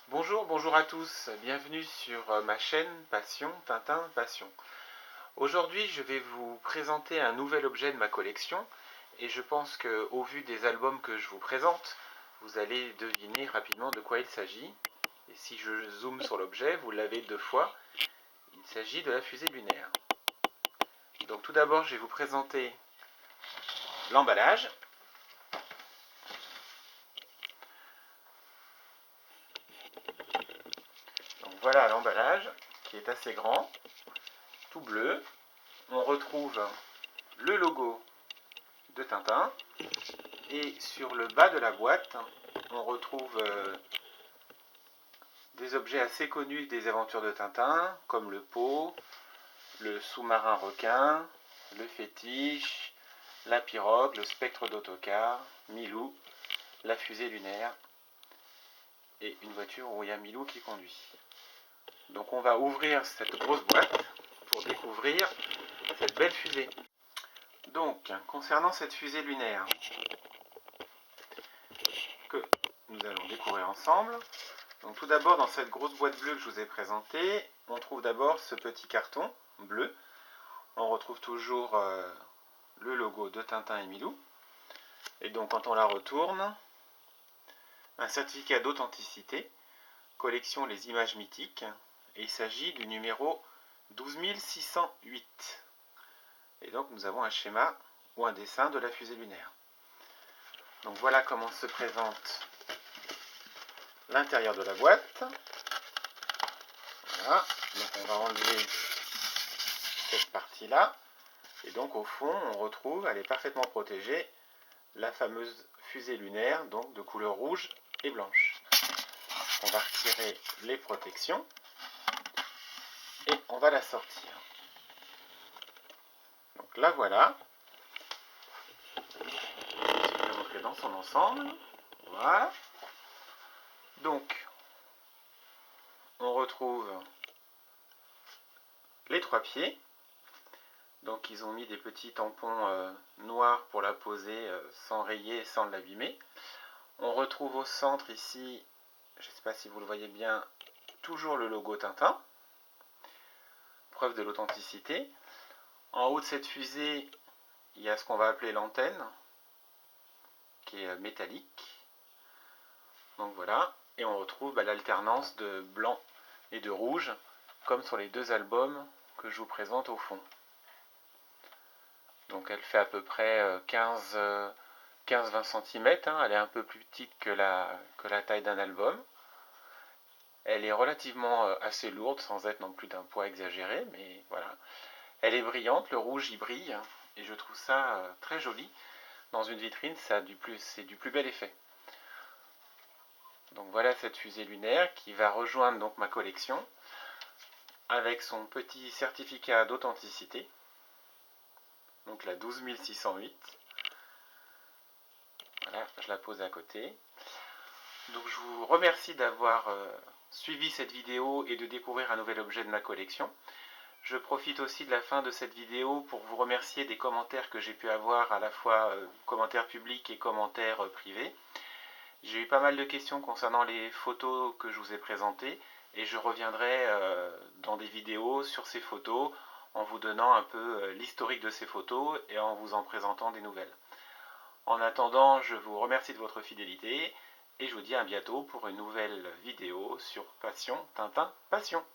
Bonjour à tous, bienvenue sur ma chaîne Passion Tintin Passion. Aujourd'hui je vais vous présenter un nouvel objet de ma collection et je pense qu'au vu des albums que je vous présente, vous allez deviner rapidement de quoi il s'agit. Et si je zoome sur l'objet, vous l'avez deux fois, il s'agit de la fusée lunaire. Donc tout d'abord je vais vous présenter l'emballage. Donc voilà l'emballage qui est assez grand, tout bleu. On retrouve le logo de Tintin et sur le bas de la boîte on retrouve des objets assez connus des aventures de Tintin comme le pot, le sous-marin requin, le fétiche, la pirogue, le spectre d'autocar, Milou, la fusée lunaire et une voiture où il y a Milou qui conduit. Donc on va ouvrir cette grosse boîte pour découvrir cette belle fusée. Donc concernant cette fusée lunaire que nous allons découvrir ensemble, donc tout d'abord dans cette grosse boîte bleue que je vous ai présentée, on trouve d'abord ce petit carton bleu. On retrouve toujours le logo de Tintin et Milou. Et donc quand on la retourne, un certificat d'authenticité, collection Les Images Mythiques, et il s'agit du numéro 12608. Et donc nous avons un schéma ou un dessin de la fusée lunaire. Donc voilà comment se présente l'intérieur de la boîte. Voilà, donc on va enlever cette partie-là. Et donc au fond, on retrouve, elle est parfaitement protégée, la fameuse fusée lunaire, donc de couleur rouge et blanche. On va retirer les protections et on va la sortir. Donc là voilà. Je vais montrer dans son ensemble. Voilà. Donc on retrouve les trois pieds. Donc ils ont mis des petits tampons noirs pour la poser sans rayer et sans l'abîmer. On retrouve au centre ici, je ne sais pas si vous le voyez bien, toujours le logo Tintin. Preuve de l'authenticité. En haut de cette fusée, il y a ce qu'on va appeler l'antenne, qui est métallique. Donc voilà. Et on retrouve l'alternance de blanc et de rouge, comme sur les deux albums que je vous présente au fond. Donc elle fait à peu près 15-20 cm, elle est un peu plus petite que la taille d'un album. Elle est relativement assez lourde, sans être non plus d'un poids exagéré, mais voilà. Elle est brillante, le rouge y brille, et je trouve ça très joli. Dans une vitrine, c'est du plus bel effet. Donc voilà cette fusée lunaire qui va rejoindre donc ma collection, avec son petit certificat d'authenticité, donc la 12608. Voilà, je la pose à côté. Donc je vous remercie d'avoir suivi cette vidéo et de découvrir un nouvel objet de ma collection. Je profite aussi de la fin de cette vidéo pour vous remercier des commentaires que j'ai pu avoir, à la fois commentaires publics et commentaires privés. J'ai eu pas mal de questions concernant les photos que je vous ai présentées et je reviendrai dans des vidéos sur ces photos en vous donnant un peu l'historique de ces photos et en vous en présentant des nouvelles. En attendant, je vous remercie de votre fidélité et je vous dis à bientôt pour une nouvelle vidéo sur Passion Tintin Passion.